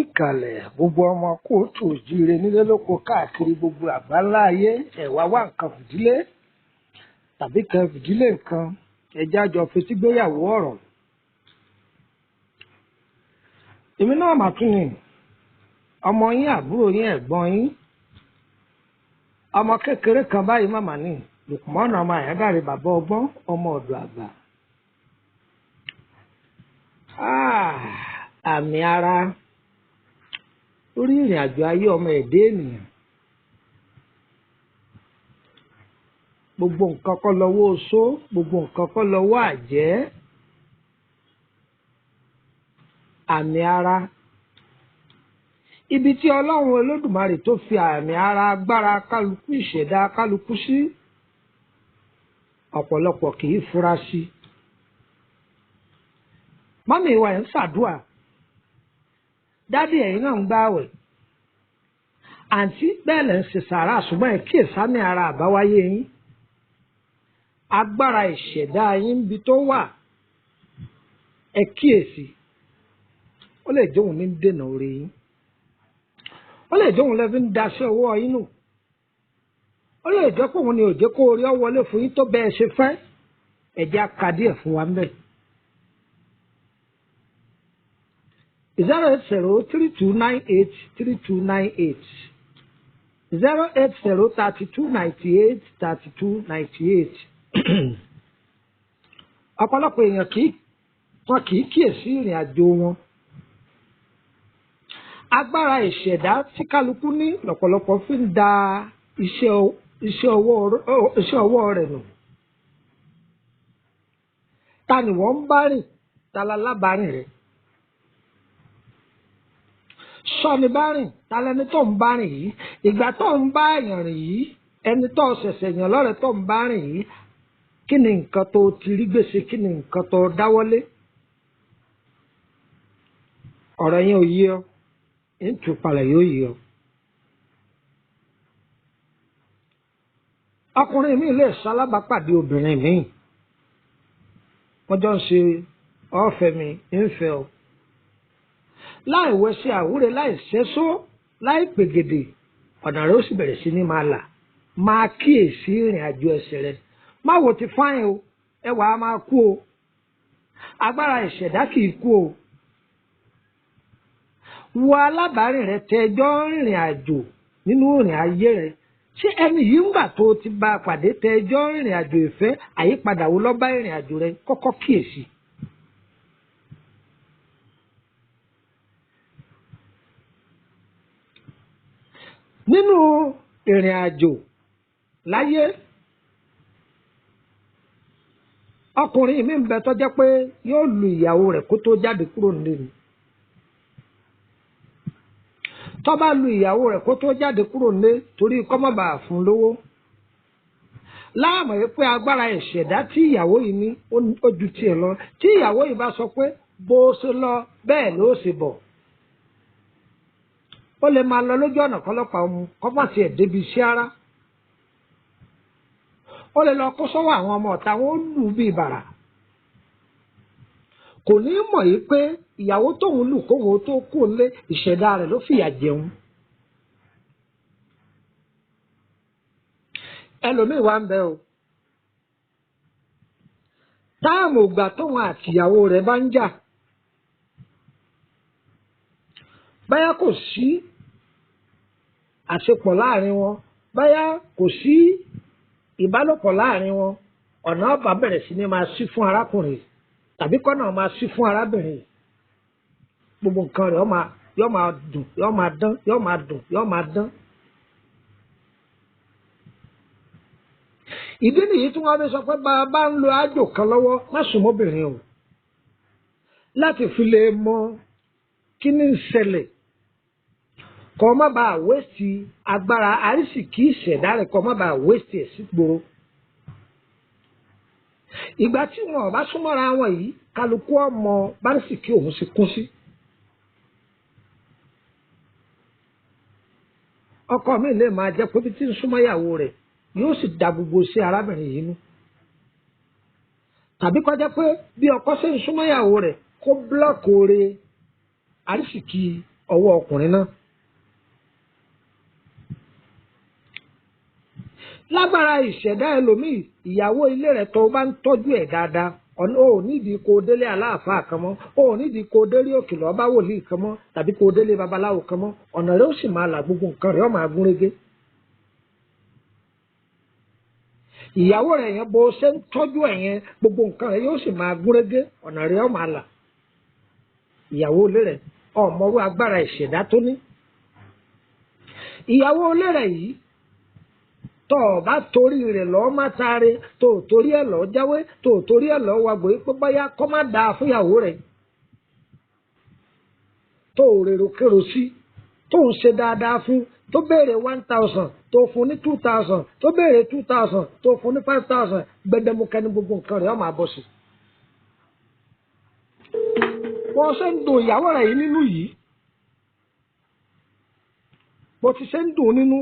ìkàlẹ̀ gbogbo ọmọ kóòtù òjíire nílé lóko káàkiri gbogbo àgbáńlá ayé ẹ̀wá wá nǹkan fìdílé tàbí kan fìdílé nǹkan ẹjẹ́ àjọ fetígbéyàwó ọ̀rọ̀. èmi náà mà tún ni ọmọ yín àbúrò yín ẹ̀gbọ́n yín ọmọ kékeré kan báyìí màmá ní Lùkùmọ́nà ọmọ àyádáre bàbá ọgbọ́n ọmọ ọ̀dọ̀ àgbà. àmì ara lórí ìrìn àjò ayé ọmọ ẹ̀dá ènìyàn. gbogbo nǹkan kọ́ lọ́wọ́ oṣó, gbogbo nǹkan kọ́ lọ́wọ́ àjẹ́. àmì ara ibi tí Ọlọ́run Olódùmarè tó fi àmì ara agbára kálukú ìṣẹ̀dá kálukú sí ọ̀pọ̀lọpọ̀ kì í fura sí. mọ́mí ìwà ẹ̀ ń ṣàdúà, dádì ẹ̀yin náà ń gbààwẹ̀, àǹtí bẹ́ẹ̀ lẹ̀ ń ṣe sàárà, ṣùgbọ́n ẹ̀ kíyèsámì ara àbáwáyé yín. agbára ìṣẹ̀dá yín bí tó wà ẹ kíyèsí. ó lè jóun ní dènà orí yín, ó lè jóun lẹ́fí ń daṣẹ́ ọwọ́ yín nù, ó lè jẹ́ pé òun ni òjé kó orí ọ wọlé fún yín tó bẹ́ẹ̀ ṣe fẹ́. ẹ̀jẹ̀ akadíẹ̀ fún wa ń bẹ̀. 08032983298 08032983298. ọ̀pọ̀lọpọ̀ èèyàn kì í kíyèsí ìrìn àjò wọn. agbára ìṣẹ̀dá tí kálukú ní lọ́pọ̀lọpọ̀ fi ń da iṣẹ́ ọwọ́ rẹ̀ nù. ta ni wọ́n ń bá rìn? ta la lábàárìn rẹ̀? sọ́ni bá rìn? ta lẹni tó ń bá rìn yìí? ìgbà tó ń bá èèyàn rìn yìí, ẹni tó ṣẹ̀ṣẹ̀ yàn lọ́rẹ̀ tó ń bá rìn yìí, kí ni nǹkan tó ti rí gbèsè? kí ni nǹkan tó dáwọ́lé? ọ̀rọ̀ yẹn ò yé ọ, ìtúpalẹ̀ yóò yé ọ. ọkùnrin mi lè ṣalábàápàdé obìnrin mi, wọ́n jọ ń ṣe ọ̀fẹ́ mi ìfẹ́ ọ, láì wẹsẹ̀ àwúre, láì ṣẹ́só, láì pègèdè, ọ̀nà rẹ̀ ó sì bẹ̀rẹ̀ sí ní máa là. máa kíyèsí ìrìn àjò ẹsẹ̀ rẹ̀. má wo ti fáyìn o, ẹwà á máa kú o, agbára ìṣẹ̀dá kì í kú o. wo alábàárìn rẹ tẹjọ́ rìnrìn àjò nínú ìrìn ayé rẹ. ṣé ẹni yìí ń gbà tó ti bá a pàdé tẹjọ́ rìnrìn àjò ìfẹ́, àyípadà wo ló bá ìrìn àjò rẹ? kọ́kọ́ kíyèsí. nínú ìrìn àjò láyé, ọkùnrin mi ń bẹ tó jẹ́ pé yóò lu ìyàwó rẹ̀ kó tó jáde kúrò nílé ni. tó bá lu ìyàwó rẹ̀ kó tó jáde kúrò nílé torí kó má bàa fún lówó. láàmú yìí pé agbára ìṣẹ̀dá tí ìyàwó yìí ní ó ju tiẹ̀ lọ. tí ìyàwó yìí bá sọ pé bó ṣe lọ bẹ́ẹ̀ ló ṣe bọ̀, ó lè máa lọ lójú ọ̀nà kọ́lọ́pàá mu kọ́ má tiẹ̀ débi iṣẹ́ ara. ó lè lọ kó sọ́wọ́ àwọn ọmọ ọ̀tá, wọn ó lù bíi bàrà. kò ní mọ̀ yìí pé ìyàwó tóun lù kóhun tó kú lé ìṣẹ̀dá rẹ̀ ló fìyà jẹun. ẹlòmíì wá ń bẹ o, táàmù ògbà tóun àtìyàwó rẹ̀ bá ń jà, báyà kò sí àṣepọ̀ láàrin wọn, báyà kò sí ìbálòpọ̀ láàrin wọn, ọ̀nà ọba bẹ̀rẹ̀ sí ni máa ṣí fún arákùnrin tàbí kọ́nà máa ṣí fún arábìnrin. gbogbo nǹkan rẹ̀ yọ́ máa dùn, yọ́ máa dán, yọ́ máa dùn, yọ́ máa dán. ìdí nìyí tí wọ́n fi sọ pé bá a bá ń lo àjò kan lọ́wọ́, má sùn mọ́bìnrin o, láti fi lè mọ kí ni ń ṣẹlẹ̀, kọ́ má bàa wéṣì agbára àrísìkí ìṣẹ̀dá rẹ̀, kọ́ má bàa wéṣì ẹ̀ sí gbòòrò. ìgbà tí wọn ò bá súnmọ́ra wọn yìí, kálukú ọmọ bárísìkí òun sì kún sí. ọkọ mi lè máa jẹ́ pé bí tí ń súnmọ́ ìyàwó rẹ̀ yóò sì da gbogbo sí arábìnrin yìí nú. tàbí kó jẹ́ pé bí ọkọ ṣe ń súnmọ́ ìyàwó rẹ̀ kó búlọ́ọ̀kì oore àrísìkí ọwọ́ ọkùnrin náà. lágbára ìṣẹ̀dá ẹlòmíì ìyàwó ilé rẹ̀ tó bá ń tọ́jú ẹ̀ dáadáa ò nídìí kó délé aláàfáà kan mọ́ ò nídìí kó délé òkèlè ọba wòlíì kan mọ́ tàbí kó délé babaláwo kan mọ́ ọ̀nà rẹ̀ ó sì máa là gbogbo nǹkan rẹ̀ ó máa gún régé. ìyàwó rẹ̀ yẹn bó ṣe ń tọ́jú ẹ̀ yẹn gbogbo nǹkan rẹ̀ yóò sì máa gún régé ọ̀nà rẹ̀ ó máa là. ìyàwó ilé rẹ̀ ọ̀mọ́rú agbára ìṣẹ̀dá tó ní. ìyàwó ilé rẹ̀ yìí tó o bá torí rẹ̀ lọ́ọ́ má taare tó o torí ẹ̀ lọ́ọ́ jáwé tó o torí ẹ̀ lọ́ọ́ wàgbé pé báyà kọ́ má dáa fún ìyàwó rẹ̀ tó o rèrò kérò sí tó ń ṣe dáadáa fún tó béèrè 1000 tó fún ní 2000 tó béèrè 2000 tó fún ní 5000 gbẹdẹmukẹ ní gbogbo nǹkan rẹ̀ ó máa bọ̀ sí. wọ́n ṣe ń dùn ìyàwó rẹ̀ yìí nínú yìí bó ti ṣe ń dùn nínú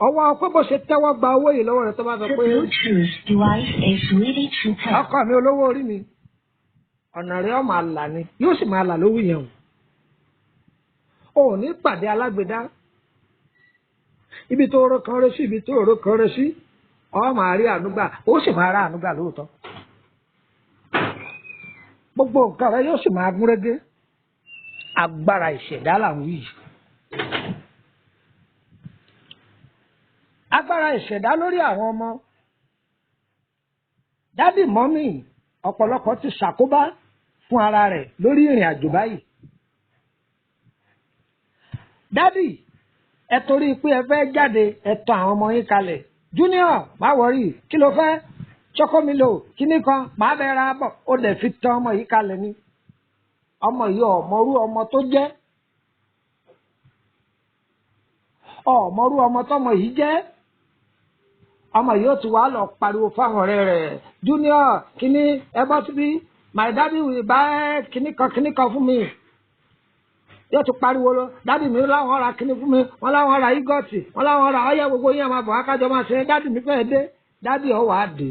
ọwọ́ ọpẹ́ bó ṣe tẹ́wọ́ gba owó yìí lọ́wọ́ rẹ̀ tó bá sọ pé ọkọ mi olówó orí mi ọ̀nà rẹ̀ ó máa là ni yóò sì máa là lówó yẹn o ò ní pàdé alágbèdá ibi tó rọ kan rẹ sí ibi tó rọ kan rẹ sí ọ máa rí ànúgbà ó sì máa rá ànúgbà lóòótọ́ gbogbo nǹkan rẹ yóò sì máa gún régé agbára ìṣẹ̀dá làwọn yìí. agbára ìṣẹ̀dá lórí àwọn ọmọ dádì mọ́mì ọ̀pọ̀lọpọ̀ ti ṣàkóbá fún ara rẹ̀ lórí ìrìn àjò báyìí. dádì ẹ torí pé ẹ fẹ́ jáde ẹ tọ̀ àwọn ọmọ yín kalẹ̀ junior má wọrí kí ló fẹ́ chocomilo kíní kan má bẹ́ẹ̀ ra bọ̀ ó lè fi tán ọmọ yìí kalẹ̀ ni ọmọ yìí ọ̀mọ́rú ọmọ tó jẹ́ ọ̀mọ́rú ọmọ tọmọ yìí jẹ́ ọmọ yóò ti wá lọ pariwo fáwọn ọ̀rẹ́ rẹ̀ junior kíní ẹ bọ́ síbí my daddy will buy kíní kan fún mi yóò ti pariwo lọ dádì mi láwọn ra kíní fún mi wọn láwọn ra igọ̀tì wọn láwọn ra ọyẹ gbogbo yẹn máa bọ̀ akájọ máa ṣe dádì mi fẹ́ dé dádì ọ̀ wá dé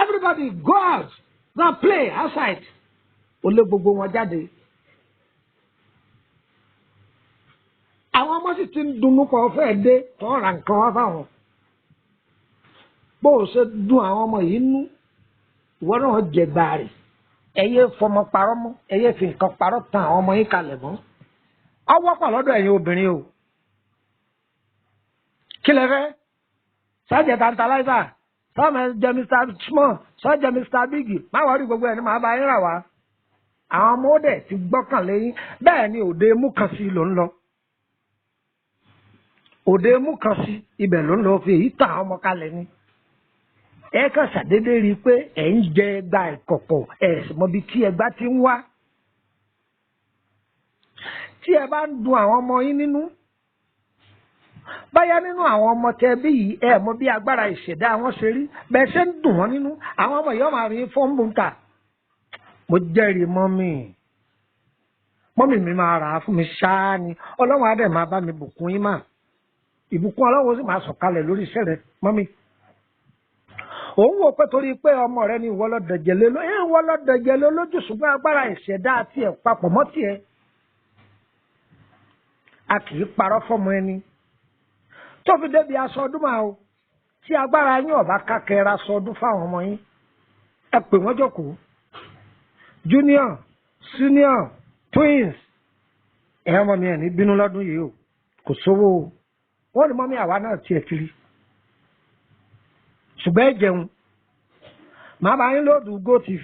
everybody go out go play outside ó lé gbogbo wọn jáde àwọn ọmọ sì ti ń dunnú kọ́ fẹ́ dé tó ra nǹkan wá fáwọn bó o ṣe dùn àwọn ọmọ yìí nú ìwọ náà jẹ gbààrì ẹyẹ fọmọ parọ́ mọ́ ẹyẹ fi nǹkan parọ́ tan àwọn ọmọ yìí kalẹ̀ mọ́ ọwọ́ pọ̀ lọ́dọ̀ ẹ̀yin obìnrin o kí lẹ fẹ́ sọ́jẹ́ tantalizer sọ́jẹ́ Mr. Small sọ́jẹ́ Mr. Big má wọ́n rí gbogbo ẹ̀ ní màá bá yín rà wá àwọn ọmọ ó dẹ̀ ti gbọ́kàn lẹ́yìn bẹ́ẹ̀ ni òde mú kan sí ló ń lọ òde mú kan sí ibẹ̀ ló ń lọ fi èyí tàn àwọn ọmọ kalẹ̀ ni ẹ kàn ṣàdédé rí i pé ẹ̀ ń jẹ ẹgbà ìkọ̀kọ̀ ẹ̀ sì mọ ibi tí ẹgbà ti ń wá tí ẹ bá ń dun àwọn ọmọ yín nínú báyá nínú àwọn ọmọ tẹ bí yìí ẹ mọ bí agbára ìṣẹ̀dá wọn ṣe rí bẹ́ẹ̀ ṣe ń dùn wọ́n nínú àwọn ọmọ yìí máa rí fọ́ọ̀mù ta mo jẹ́rìí mọ́mì mi máa rà á fún mi ṣáá ni ọlọ́run á dẹ̀ máa bá mi bùkún yín mà ìbùkún ọlọ́run sì máa sọ̀kalẹ̀ lórí iṣẹ́ rẹ mọ́mì òun wò pé torí pé ọmọ rẹ ni ìwọ lọ́dọ̀jẹ̀lé lójú ṣùgbọ́n agbára ìṣẹ̀dá àti ẹ̀ papọ̀ mọ́ tiẹ̀ a kì í parọ́ fọ́mọ ẹni tó fi débi aṣọ ọdún máa o tí agbára yín ọ̀bá kákẹ́ra aṣọ ọdún fáwọn ọmọ yín ẹ pè wọ́n jókòó junior senior twins ẹ̀ ọmọ mi ẹ̀ ní bínú lọ́dún yìí o kò sówó o wọ́n ní mọ́mí àwa náà tiẹ̀ kiri ṣùgbọ́n ẹ jẹun màá bá yín lóòdù GoTV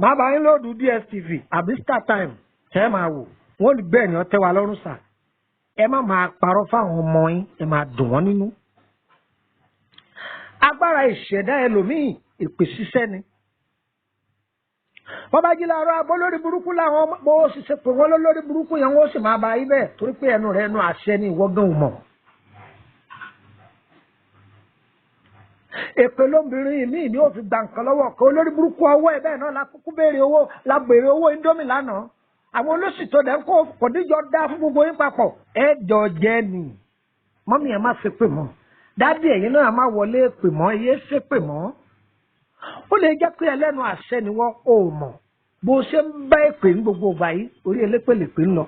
màá bá yín lóòdù DSTV àbí StarTime tẹ́ ẹ máa wò wọ́n ní bẹ́ẹ̀ ni ọ tẹ́ wa lọ́rùn sà ẹ má máa parọ́ fáwọn ọmọ yín ẹ máa dùn wọ́n nínú. agbára ìṣẹ̀dá ẹlòmíì èpè ṣiṣẹ́ ni wọ́n bá jí láàárọ̀ abọ́ lórí burúkú làwọn bó sì ṣe pé wọ́n lórí burúkú yẹn wọ́n sì máa bá yí bẹ́ẹ̀ torí pé ẹnu rẹ̀ ẹnu àṣẹ ni ìwọ gan mọ̀. èpè lóbìnrin mi ni ó fi gba nǹkan lọ́wọ́ kan olórí burúkú ọwọ́ ẹ̀ bẹ́ẹ̀ náà la kúkú béèrè owó indomie lánàá àwọn olóṣì tó dẹ̀ ń kó kòdíjọ dá fún gbogbo yín papọ̀ ẹ jọ jẹ́ ni mọ́mí ẹ̀ má ṣe pè mọ́ dádì ẹ̀yin náà má wọlé pè mọ́ ẹ̀yẹ ṣe pè mọ́ ó lè jẹ́ pé ẹlẹ́nu àṣẹ ni wọ́n ò mọ̀ bó ṣe ń bá èpè ní gbogbo ìgbà yìí orí elépèlépè ń lọ.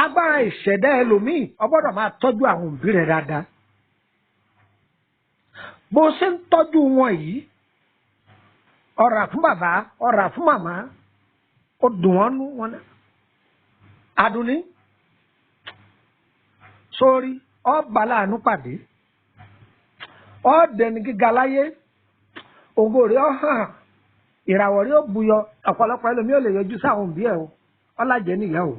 Agbára ìṣẹ̀dá ẹlòmíì o gbọ́dọ̀ máa tọ́jú àwọn òbí rẹ̀ dáadáa. Bó ṣe ń tọ́jú wọn yìí ó rà fún bàbá ó rà fún màmá ó dùn wọ́n nú wọn náà. Àdùnní sórí ó bá láàánú pàdé ó dẹni gíga láyé ògo rẹ̀ ó hàn ìràwọ̀ rẹ̀ ó buyọ ọ̀pọ̀lọpọ̀ ẹlòmíì ò lè yọjú sáwọn òbí ẹ̀ o ọlájẹ nìyẹn o.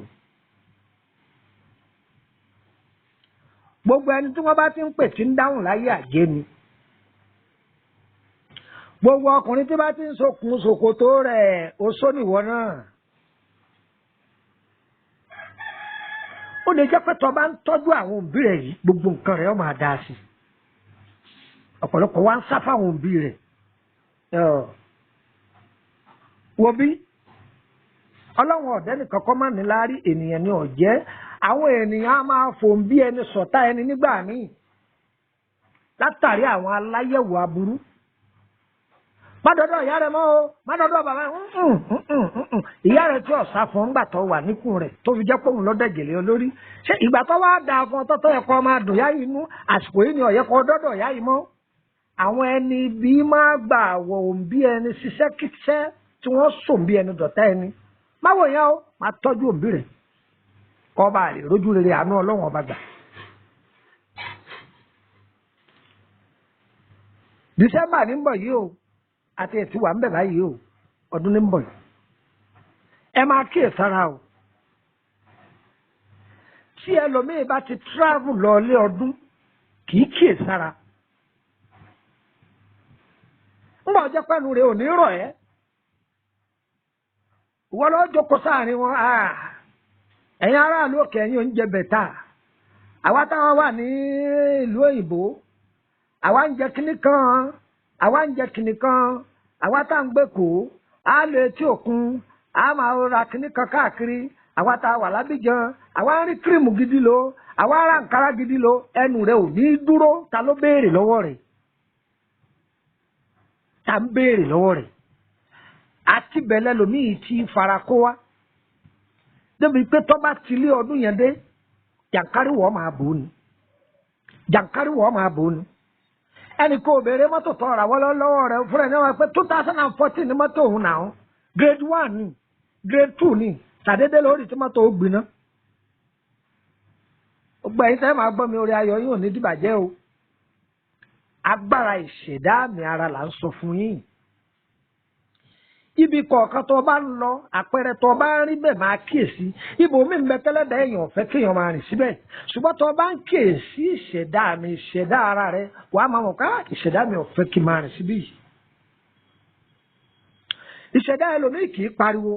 Gbogbo ẹni tí wọ́n bá ti ń pè tí ń dáhùn láyé àjẹ́ ni. Gbogbo ọkùnrin tí bá ti ń sokùn ṣòkòtò rẹ̀ oṣó nìwọ náà. Ó lè jẹ́ pé tó bá ń tọ́jú àwọn òbí rẹ̀ yìí gbogbo nǹkan rẹ̀ ó máa dáa sí. Ọ̀pọ̀lọpọ̀ wá ń sá fáwọn òbí rẹ̀. Wo bí Ọlọ́run ọ̀dẹ́ nìkan kọ́ máa ní láárí ènìyàn ni ọ̀jẹ́. Àwọn ènìyàn á máa fòun bí ẹni sọ̀tá ẹni nígbà míì látàrí àwọn aláyẹ̀wò aburú. Má dọ́dọ̀ ìyá rẹ̀ mọ́ o, má dọ́dọ̀ bàbá rẹ̀. Ìyá rẹ̀ tí ọ̀sá fún ńgbà tó wà níkùn rẹ̀ tó fi jẹ́ pé òun lọ́dẹ̀ gèlè olórí. Ṣé ìgbà tó wá da fún ọtọ́ tó yẹ kó máa dùn yá yìí nú àsìkò yìí ni ọ̀yẹ́ kó dọ́dọ̀ ìyá yìí mọ́. Àwọn ẹni bí máa gbà wọ̀ òun bí ẹni ṣiṣẹ́ kíṣẹ́ tí wọ́n sòun bí ẹni dọ̀tá ẹni. Má wò yẹn o, máa tọ́jú òbí rẹ̀. Ọba rẹ̀ rójú rere àánú Ọlọ́run ọba gbà. December ní ń bọ̀ yìí o àti ètí wà ń bẹ̀ báyìí o ọdún ní ń bọ̀ yìí. Ẹ máa kíyèsára o. Tí ẹlòmíì bá ti travel lọ ilé ọdún kì í kíyèsára. Ń bọ̀ jẹ́ pẹ́nu rẹ̀ ò ní rọ̀ ẹ́. Ìwọ ló jókòó sáàrin wọn. Ẹ̀yin aráàlú òkè ẹ̀yin oúnjẹ bẹ̀tà. Àwa táwọn wà ní ìlú òyìnbó. Àwa ń jẹ kinní kan. Àwa ń jẹ kinní kan. Àwa tá à ń gbé kó. Á lọ etí òkun. Á máa ra kinní kan káàkiri. Àwa tá a wà lábíjan. Àwa ń rí kírìmù gidi lo. Àwa ń ra nkárá gidi lo. Ẹnu rẹ̀ ò ní dúró. Ta ló béèrè lọ́wọ́ rẹ̀? Ta ń béèrè lọ́wọ́ rẹ̀? Àti bẹ̀lẹ̀ lòmíì tí fara kó wá. Débi pé tó bá ti lé ọdún yẹn dé jàǹkárí wọ́n máa bò ní jàǹkárí wọ́n máa bò ní. Ẹnì kò béèrè mọ́tò tó ra wọ́n lọ́wọ́ rẹ̀ fúnra ní wọ́n pé 2014 ní mọ́tò òun náà grade 1 ní grade 2 ní tàdédé lórí tí mọ́tò ó gbiná. Gbogbo ẹ̀yin tẹ́ máa gbọ́ mi orí ayọ̀ yín ò ní dìbàjẹ́ o. Agbára ìṣẹ̀dá àmì ara là ń sọ fún yín. Ibi kọ̀ọ̀kan tó bá ń lọ àpẹẹrẹ tó bá ń rí bẹ́ẹ̀ máa kíyèsí. Ibo mi ń bẹ tẹ́lẹ̀dá èèyàn ọ̀fẹ́ kéèyàn máa rìn síbẹ̀. Ṣùgbọ́n tó bá ń kíyèsí ìṣẹ̀dá mi ìṣẹ̀dá ara rẹ wàá máa mọ̀ ká ìṣẹ̀dá mi ọ̀fẹ́ kí n máa rìn síbí yìí. Ìṣẹ̀dá ẹlòmíì kì í pariwo.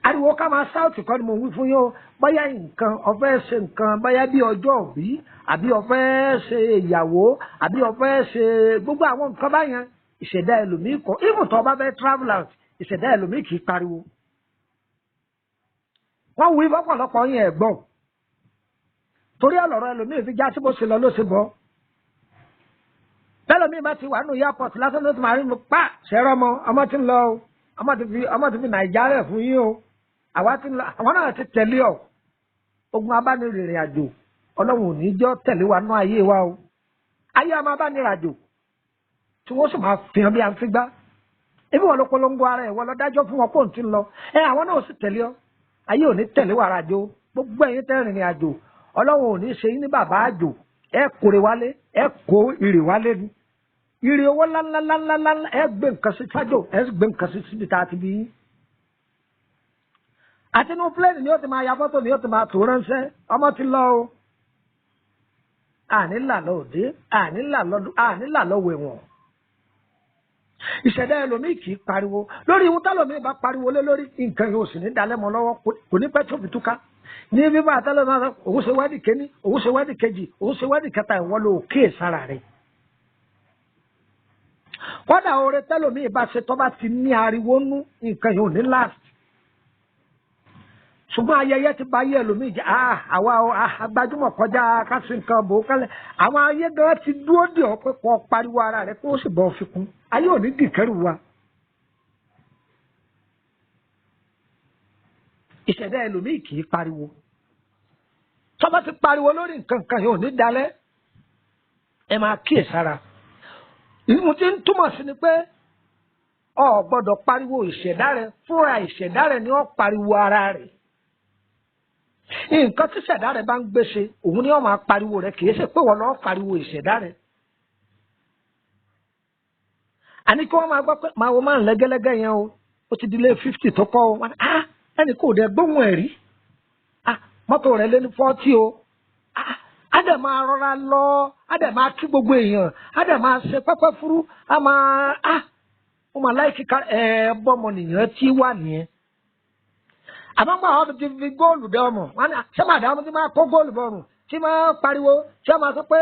Ariwo ká máa sáùtì kọ́ ni mo wí fún yín o. Bóyá nǹkan ọ̀fẹ́ ṣe nǹkan bóyá bí ọjọ́ òbí àbí ọ̀fẹ́ ṣe ìyàwó àbí ọ̀fẹ́ ṣe gbogbo àwọn nǹkan báyẹn. Ìṣẹ̀dá ẹlòmíì kọ́ even tó bá fẹ́ travel out ìṣẹ̀dá ẹlòmíì kì í pariwo. Wọ́n wí fọ́pọ̀lọpọ̀ yẹn ẹ̀gbọ́n torí ọ̀lọ́rọ̀ ẹlòmíì fi já sí bó ṣe lọ ló ṣe bọ́. Bẹ́lòmíì bá ti wà nínú airport lásán ló ti máa rí mi pa ṣẹ́rọ́ ọmọ ti ń lọ o ọmọ ti fi Nàìjíríà rẹ̀ fún yín o àwọn náà ti tẹ̀lé ọ. Ogun abánirìnrìn àjò Ọlọ́run ò ní jọ́ tẹ̀lé wa nú ayé wa o. Ayé ọmọ abánirìn àjò tí wọ́n sì máa fi hàn bí a ń fi gbá. Ebi wọn ló polongo ara ẹ̀ wọ́n lọ dájọ́ fún wọn kó n ti lọ. Àwọn náà sì tẹ̀lé ọ. Ayé ò ní tẹ̀lé wàrà àjò. Gbogbo ẹ̀yin tẹ́ rìnrìn àjò. Ọlọ́run ò ní ṣe yín ní bàbá àjò. Ẹ kórè wálé. Ẹ kó ìrè wálé ni. Ìrè owó ńláńláńláńlá ẹ gbé nǹkan sí fájò. Ẹ gbé nǹkan sí síbi tá a ti bí yín. Àti inú pílẹ̀nì ni ó ti máa ya fọ́tò ni ó ti máa tó ránṣẹ́. Ọmọ ti lọ o. Ànílà lọ òde. Ànílà lọ wẹ̀wọ̀n. Ìṣẹ̀dá ẹlòmíì kì í pariwo lórí ihun tálòmíì bá pariwo lé lórí nǹkan yóò sì ní dalẹ́mọ lọ́wọ́ kò ní pẹ́ tó fi túká ní bíbá àtàlẹ́mọ òun ṣe wádìí kéní òun ṣe wádìí kejì òun ṣe wádìí kẹta ìwọ ló kíyè sára rẹ̀. Kọ́dà oore tálòmíì bá ṣe tọ́ bá ti ní ariwo nú nǹkan yóò ní last. ṣùgbọ́n ayẹyẹ ti ba ayé ẹlòmíì jẹ́ àwa agbájúmọ̀ kọjá kásì nǹkan bò ó kálẹ̀ àwọn ayé gan ti dúró dè ọ́ pé kò pariwo ara rẹ̀ kó o sì bọ́ fi kún ayé ò ní dìkẹ́rù wa. ìṣẹ̀dá ẹlòmíì kì í pariwo tọ́ba ti pariwo lórí nǹkan kan yóò ní dalẹ̀ ẹ máa kíyèsára ìmú tí ń túmọ̀ sí ni pé o gbọ́dọ̀ pariwo ìṣẹ̀dá rẹ fúnra ìṣẹ̀dá rẹ ni ó pariwo ara rẹ̀ nǹkan tí ìṣẹ̀dá rẹ bá ń gbèsè òun ni ó máa pariwo rẹ kì í ṣe pé wọ́n lọ́ọ́ pariwo ìṣẹ̀dá rẹ. àní kí wọ́n máa gbọ́ pé màá wo máa ń lẹ́gẹ́lẹ́gẹ́ yẹn o ó ti di lé 50 tó kọ́ o ẹnì kò dẹ̀ gbóhùn ẹ̀ rí mọ́tò rẹ̀ lé ní 40 o á dẹ̀ máa rọra lọ á dẹ̀ máa kí gbogbo èèyàn á dẹ̀ máa ṣe pẹ́pẹ́ fúrú á máa ó máa láì kíkà bọ́mọ nìyẹn tí wà nìyẹn. àmọ́ gbà wọ́n ti fi góòlù dẹ́ ọmọ wọn ni ṣé màdàmú ti máa kó góòlù bọ̀rùn tí máa pariwo tí wọ́n máa sọ pé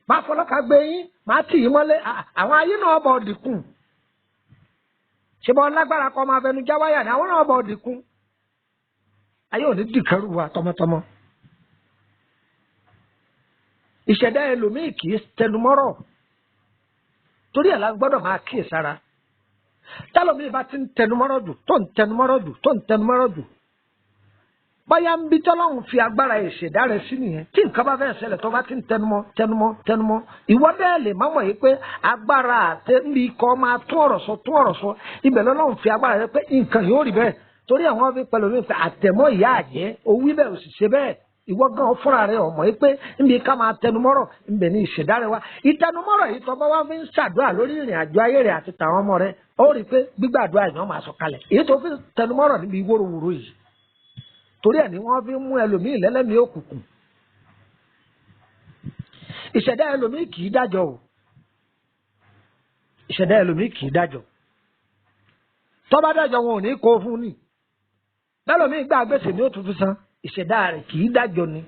máa fọlọ́ka gbé yín máa tì yín mọ́lé àwọn ayé náà bọ̀ dìkù ṣé bọ́ lágbára kọ́ máa fẹnu já wáyà ni àwọn náà bọ̀ dìkù ayé ò ní dìkẹ́rù wa tọmọtọmọ. ìṣẹ̀dá ẹlòmíì kì í tẹnumọ́rọ̀ torí ẹ̀ la gbọ́dọ̀ máa kíyèsára tálọ́mìí bá ti ń tẹnumọ́rọ̀ jù tó ń tẹnumọ́rọ̀ jù tó ń tẹnumọ́rọ̀ jù báyà ń bí tọ́lọ́hún fi agbára ìṣẹ̀dá rẹ̀ sí nìyẹn tí nǹkan bá fẹ́ ṣẹlẹ̀ tó bá ti ń tẹnumọ́ ìwọ bẹ́ẹ̀ lè má mọ̀ yìí pé agbára àtẹ́ńbí kọ́ máa tún ọ̀rọ̀ sọ ibẹ̀ lọ́lọ́hún fi agbára rẹ̀ pé nǹkan yóò rí bẹ́ẹ̀ torí àwọn fi pẹ̀lú mi fẹ́ àtẹ̀mọ́ ìyá àjẹ́ owí bẹ́ẹ̀ ò sì ṣe bẹ́ẹ̀ ìwọ gan fúnra rẹ̀ ọmọ yìí pé níbi ká máa tẹnumọ́rọ̀ níbẹ̀ ní ìṣẹ̀dá rẹ̀ wá ìtẹnumọ́rọ̀ yìí tó bá wá fi ń ṣàdúrà lórí ìrìn àjò ayé rẹ̀ àti tàwọn ọmọ rẹ̀ ó rí i pé gbígbàdúrà yìí máa sọ kalẹ̀ èyí tó fi tẹnumọ́rọ̀ níbi wóróworó yìí torí ẹ̀ ni wọ́n fi ń mú ẹlòmíì lẹ́lẹ́mìí òkùnkùn ìṣẹ̀dá ẹlòmíì kì í dájọ́ o ìṣẹ̀dá ẹlòmíì kì í dájọ́ tó bá dájọ́ wọn ò ní kó fún ni bẹ́lòmíì gbà gbèsè ní òtútù san ìṣẹ̀dá rẹ̀ kì í dájọ́ ni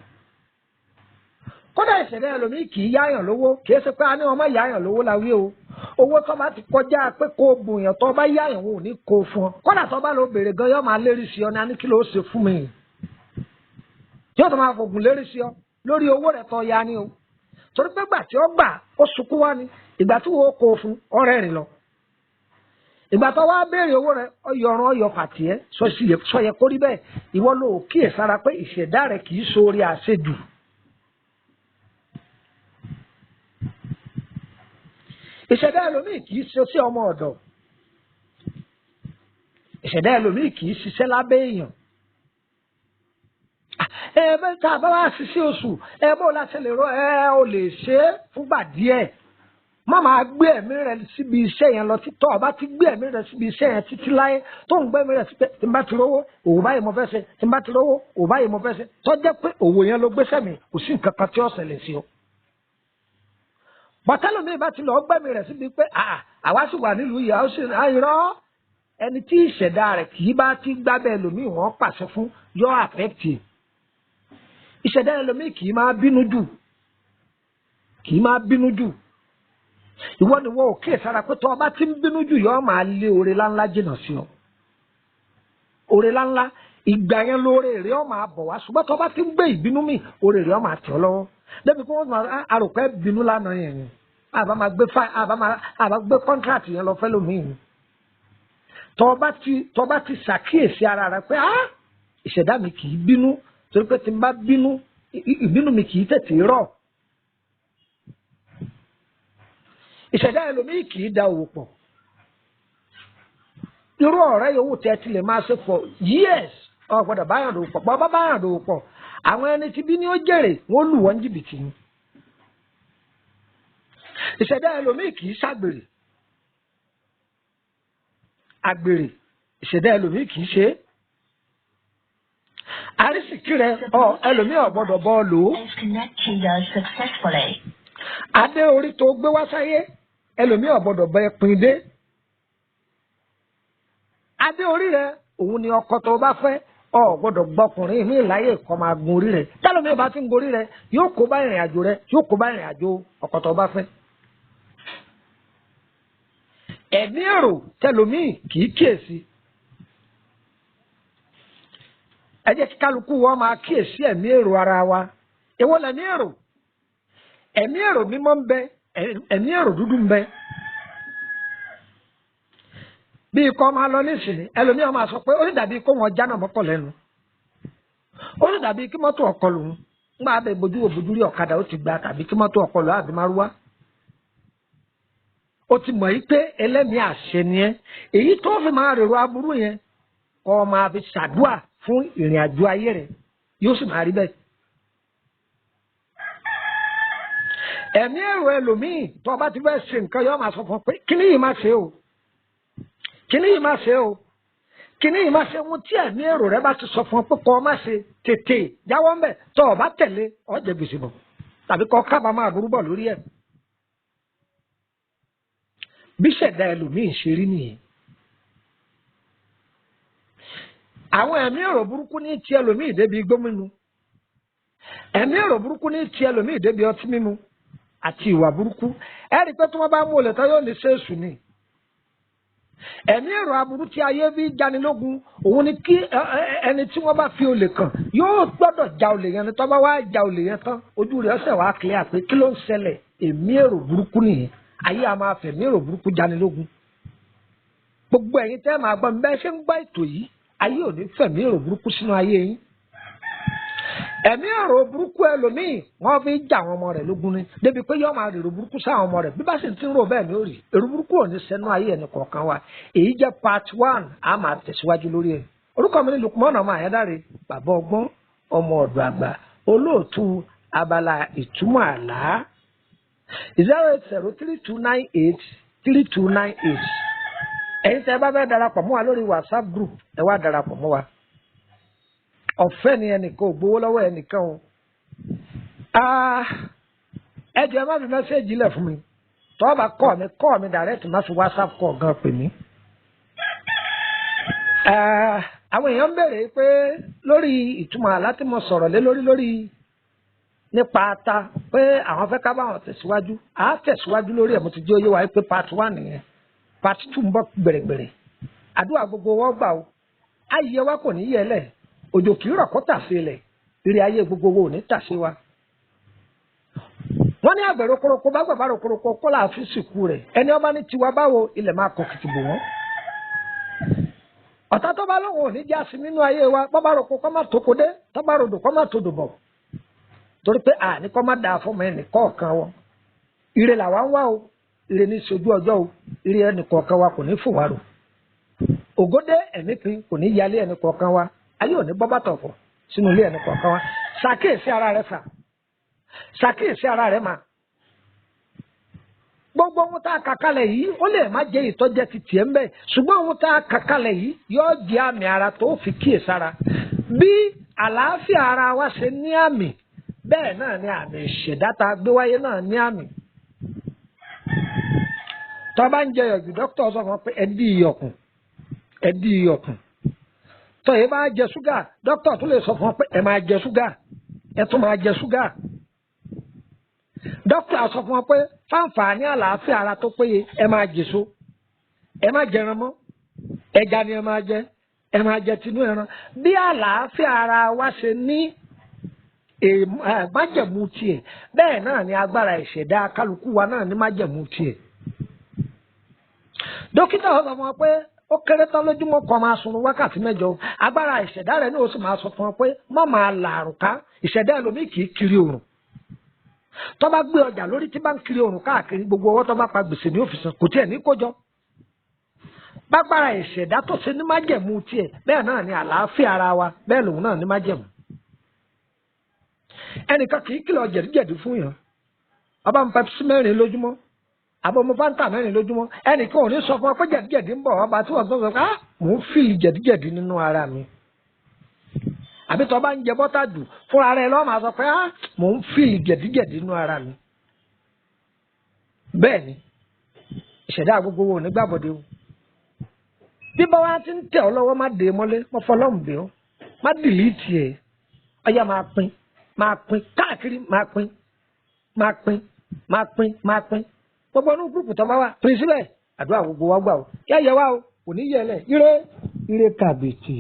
kódà ìṣẹ̀dá ẹlòmíì kì í yáyàn lówó kì í ṣe pé a ní wọn má yáyàn lówó la wí o owó tó bá ti kọjá pé kó o bùnyàn tó bá yáyàn wọn ò ní kó fún ọ kódà tó bá lọ bèrè gan yóò máa lérí sí ọ ní a ní kí ló ṣe fún mi yóò tó máa fògùn lérí sí ọ lórí owó rẹ̀ tó ya ni o torí pé gbà tí ó gbà ó sunkún wá ni ìgbà tí wọ́n kó fún ọ̀rẹ́ rìn lọ ìgbà tó wá béèrè owó rẹ̀ ọyọrun ọyọ fàtì ẹ sọyẹ kó rí bẹ́ẹ̀ ìwọ ló kíyè sára pé ìṣẹ̀dá rẹ̀ kì í sórí àṣejù ìṣẹ̀dá ẹlòmíì kì í ṣe sí ọmọ ọ̀dọ̀ ìṣẹ̀dá ẹlòmíì kì í ṣiṣẹ́ lábẹ́ èèyàn bẹ́ẹ̀ tá a bá wá ṣiṣẹ́ oṣù bó la ṣe lè rọ ò lè ṣe é fúngbà díẹ̀ má máa gbé ẹ̀mí rẹ̀ síbi iṣẹ́ yẹn lọ títọ́ ọba ti gbé ẹ̀mí rẹ̀ síbi iṣẹ́ yẹn títí láyé tó ń gbé ẹ̀mí rẹ̀ sí pé tí n bá ti rówó òwò báyìí mo fẹ́ ṣe tí n bá ti rówó òwò báyìí mo fẹ́ ṣe tó jẹ́ pé òwò yẹn ló gbéṣẹ́ mi kò sí nǹkan kan tí ó ṣẹlẹ̀ sí ọ. bọ́tẹ́lómi bá ti lọ gbẹ́mí rẹ̀ síbi pé àwa sì wà nílùú yìí àwọn sì àìrọ́ ẹni tí ìṣẹ̀dá rẹ̀ kì í bá ti gbábẹ́ ẹlòmíì wọ́n pàṣẹ fún yọ àfẹ́tì ìṣẹ̀dá ẹlòmíì kì í máa bínú jù ìwọ ni wọn ò kíyè sára pé tó ọba tí ń bínú jù yọ máa lé oore láńlá jìnnà sí ọ oore láńlá ìgbà yẹn lóore rẹ ọ máa bọ̀ wá ṣùgbọ́n tó ọba tí ń gbé ìbínú mi oore rẹ ọ máa tẹ̀ ọ lọ́wọ́ débi pé wọ́n máa àròpẹ́ bínú lánàá yẹn ni àbá gbé kọ́ńtrátì yẹn lọ fẹ́ lómìn ni tó ọba ti ṣàkíyèsí ara rẹ pé ìṣẹ̀dá mi kì í bínú torí pé tí n bá bínú ìbínú mi kì í tètè rọ̀ ìṣẹ̀dá ẹlòmíì kì í da òwò pọ̀ irú ọ̀rẹ́ yòówù tí ẹ ti lè máa ṣe for years ọ̀gbọ́dọ̀ báyàn dòwò pọ̀ bọ́ báyàn dòwò pọ̀ àwọn ẹni tí bí ní ó jèrè wọ́n lù wọ́n jìbìtì ni ìṣẹ̀dá ẹlòmíì kì í ṣàgbèrè àgbèrè ìṣẹ̀dá ẹlòmíì kì í ṣe é àrísìkí rẹ ẹlòmíì ọ̀gbọ́dọ̀ bọ́ lò ó adé orí tó gbé wá sáyé ẹlòmíì ọ̀gbọ́dọ̀ bẹ pin dé adé orí rẹ òun ni ọkọ tó bá fẹ́ ọ̀gbọ́dọ̀ gbọkùnrin ní ìláyè kọ́ máa gun orí rẹ tẹlómi bá ti ń gorí rẹ yóò kó bá ìrìn àjò rẹ yóò kó bá ìrìn àjò ọkọ tó bá fẹ́ ẹ̀mí èrò tẹlómi kì í kíyèsí ẹ jẹ́ kí kálukú wọn máa kíyèsí ẹ̀mí èrò ara wa èwo lẹ̀mí èrò ẹ̀mí èrò mímọ́ ń bẹ ẹ̀mí èrò dúdú ń bẹ bí ikọ̀ máa lọ nísìnyí ẹlòmíràn máa sọ pé ó ní dàbí kó wọn jáná mọ́kọ̀ lẹ́nu ó ní dàbí kí mọ́tò ọkọ̀ lòun ńgbà bẹ bojú rí ọ̀kadà ó ti gba tàbí kí mọ́tò ọkọ̀ lọ àbí márúwá ó ti mọ̀ yí pé ẹlẹ́mìí àṣẹ ni ẹ́ èyí tó fi máa rèrò aburú yẹn kọ́ máa fi ṣàdúà fún ìrìn àjò ayé rẹ̀ yóò sì máa rí bẹ́ẹ̀. ẹ̀mí èrò ẹlòmíì tó bá ti fẹ́ ṣe nǹkan yóò máa sọ fún ọ pé kíní yìí má ṣe o kíní yìí má ṣe o kíní yìí má ṣe ohun tí ẹ̀mí èrò rẹ bá ti sọ fún ọ pé kọ́ ọ má ṣe tètè jáwọ́ ń bẹ̀ tó o bá tẹ̀lé ọ jẹ gbèsè bọ̀ tàbí kọ́ kábàámọ̀ aburú bọ̀ lórí ẹ̀. bí ṣẹ̀dá ẹlòmíì ṣe rí nìyẹn. àwọn ẹ̀mí èrò burúkú ní ti ẹlòmíì débi igbó mímu ẹ̀mí èrò burúkú ní ti ẹlòmíì débi ọtí mímu àti ìwà burúkú ẹ rí i pé tí wọ́n bá mú olè tán yóò ní sẹ́ẹ̀sù ni. ẹ̀mí èrò aburú tí ayé bí janilógun òun ni kí ẹni tí wọ́n bá fi olè kàn yóò gbọ́dọ̀ ja olè yẹn ni tó bá wá ja olè yẹn tán ojú rẹ̀ ọ̀sẹ̀ wá kílẹ̀ pé kí ló ń ṣẹlẹ̀ ẹ̀mí èrò burúkú nìyẹn ayé a máa fẹ̀mí èrò burúkú janilógun. gbogbo ẹ̀yin tẹ́ máa gbọ́ mi bẹ́ẹ̀ ṣe ń gbọ́ ètò yìí ayé ò ní fẹ̀mí èrò burúkú sínú ayé yín. ẹ̀mí èrò burúkú ẹlòmíì wọ́n fi jà àwọn ọmọ rẹ̀ lógun ni débi pé yóò máa rèrò burúkú sáwọn ọmọ rẹ̀ bí bá sì ti ń rò bẹ́ẹ̀ ni ó rí èrò burúkú ò ní sẹ́nu ayé ẹni kọ̀ọ̀kan wa èyí jẹ́ part 1 a máa tẹ̀síwájú lórí ẹ̀. orúkọ mi ni Lukman ọmọ Ayédáre bàbá ọgbọ́n ọmọ ọ̀dọ̀ àgbà olóòtú abala ìtumọ̀ àlá 08032983298 ẹ̀yin tẹ́ bá fẹ́ darapọ̀ mọ́ wa lórí WhatsApp group ẹ wá darapọ̀ mọ́ wa ọ̀fẹ́ ni ẹnìkan ò gbowó lọ́wọ́ ẹnìkan o ẹ jẹ́ má fi mẹ́sẹ́ẹ̀jì lẹ̀ fún mi tọ́ bá kọ́ mi direct má fi WhatsApp kọ́ gan pè mí. àwọn èèyàn ń béèrè pé lórí ìtumọ̀ àlá tí mo sọ̀rọ̀ lé lórí nípa ata pé àwọn fẹ́ ká bá wọn tẹ̀síwájú tẹ̀síwájú lórí ẹ̀ mo ti jẹ́ oyé wa pé part 1 nìyẹn part 2 ń bọ̀ gbẹ̀rẹ̀gbẹ̀rẹ̀ àdúrà gbogbo wọ́n gbà o ayé wa kò ní yẹ lẹ̀ òjò kì í rọ̀ kó tàsé lẹ̀ eré ayé gbogbo wo ò ní tàsé wa. wọ́n ní àgbẹ̀ rokoroko bá gbàgbà rokoroko kó là á fi sìnkú rẹ̀ ẹni ọba ní tiwa báwo ilẹ̀ máa kọ kìtì bò wọ́n. ọ̀tá tó bá lóun ò ní já sí nínú ayé wa bọ́bá roko kọ́ má tó kodé tọ́bá rodò kọ́ má tó dòbọ̀ torí pé àní kọ́ má dáa fún ọmọ ẹnì kọ̀ọ̀kan wọn. ire làwa ń wá o ire ní sojú ọjọ́ o ire ẹnì kọ̀ọ̀kan wa kò ní fò wá rò ògódé ẹ̀mí pin kò ní yálé ẹnì kọ̀ọ̀kan wa ayé ò ní bọ́ bàtọ̀ fọ̀ sínú ilé ẹnì kọ̀ọ̀kan wa ṣàkíyèsí ara rẹ fà ṣàkíyèsí ara rẹ mà gbogbo ohun tá a kà kalẹ̀ yìí ó lè má jẹ́ ìtọ́jẹ́ ti tiẹ̀ ń bẹ̀ ṣùgbọ́n ohun tá a kà kalẹ̀ yìí yóò jẹ́ àmì ara tó fi kíyèsára bí àlàáfíà ara wa ṣe ní àmì bẹ́ẹ̀ náà ni àmì ìṣẹ̀dá tá a gbé wáyé náà ní àmì. tó bá ń jẹ yọ̀jù dókítà sọ fún ọ pé ẹ dí iyọ̀kùn tó yẹ bá jẹ ṣúgà dókítà tó lè sọ fún ọ pé ẹ máa jẹ ṣúgà ẹ tún máa jẹ ṣúgà. dókítà sọ fún ọ pé fáǹfààní àlàáfíà ara tó péye ẹ máa jèso ẹ má jẹran mọ́ ẹja ni ẹ máa jẹ tinú ẹran bí àlàáfíà ara wa ṣe ní májẹ̀mú tiẹ̀ bẹ́ẹ̀ náà ni agbára ìṣẹ̀dá kálukú wa náà ní májẹ̀mú tiẹ̀. dókítà sọ fún ọ pé ó kéré tán lójúmọ́ kan máa sùn wákàtí 8 agbára ìṣẹ̀dá rẹ̀ ní ó sì máa sọ fún ọ pé má máa làárùn ká ìṣẹ̀dá ẹlòmíì kì í kiri òrùn tó bá gbé ọjà lórí tí bá ń kiri òrùn káàkiri gbogbo ọwọ́ tó bá pa gbèsè ní òfìsàn kò tiẹ̀ ní kójọ. bágbára ìṣẹ̀dá tó ṣe ní májẹ̀mú tiẹ̀ bẹ́ẹ̀ náà ni àlàáfíà ara wa bẹ́ẹ̀ lòun náà ní májẹ̀mú. ẹnìkan kì í kìlọ̀ jẹ̀díjẹ̀dí fún yàn ọba ń pepsi 4 lójúmọ́ àbọ̀ mo fanta 4 lójúmọ́ ẹnìkan ò ní sọ fún ọ pé jẹ̀díjẹ̀dí ń bọ̀ ọba tí wọ́n tó sọ pé mò ń fìlì jẹ̀díjẹ̀dí nínú ara mi àbí tó bá ń jẹ bọ́tà jù fúnra rẹ̀ lọ́ọ́ máa sọ pé mò ń fìlì jẹ̀díjẹ̀dí nínú ara mi. bẹ́ẹ̀ ni ìṣẹ̀dá gbogbo wo ní gbàbọ̀dé o bí bá wa ti ń tẹ̀ ọ́ lọ́wọ́ má dé mọ́lé mọ́ fọlọ́mù bẹ́ẹ̀ má dìlítì ẹ̀ ọyá máa pín káàkiri máa pín gbogbo inú gúrùpù tó bá wà pín síbẹ̀ àdúrà gbogbo wa gbà o yẹ wá o kò ní yẹ lẹ̀ ire kàbìtì.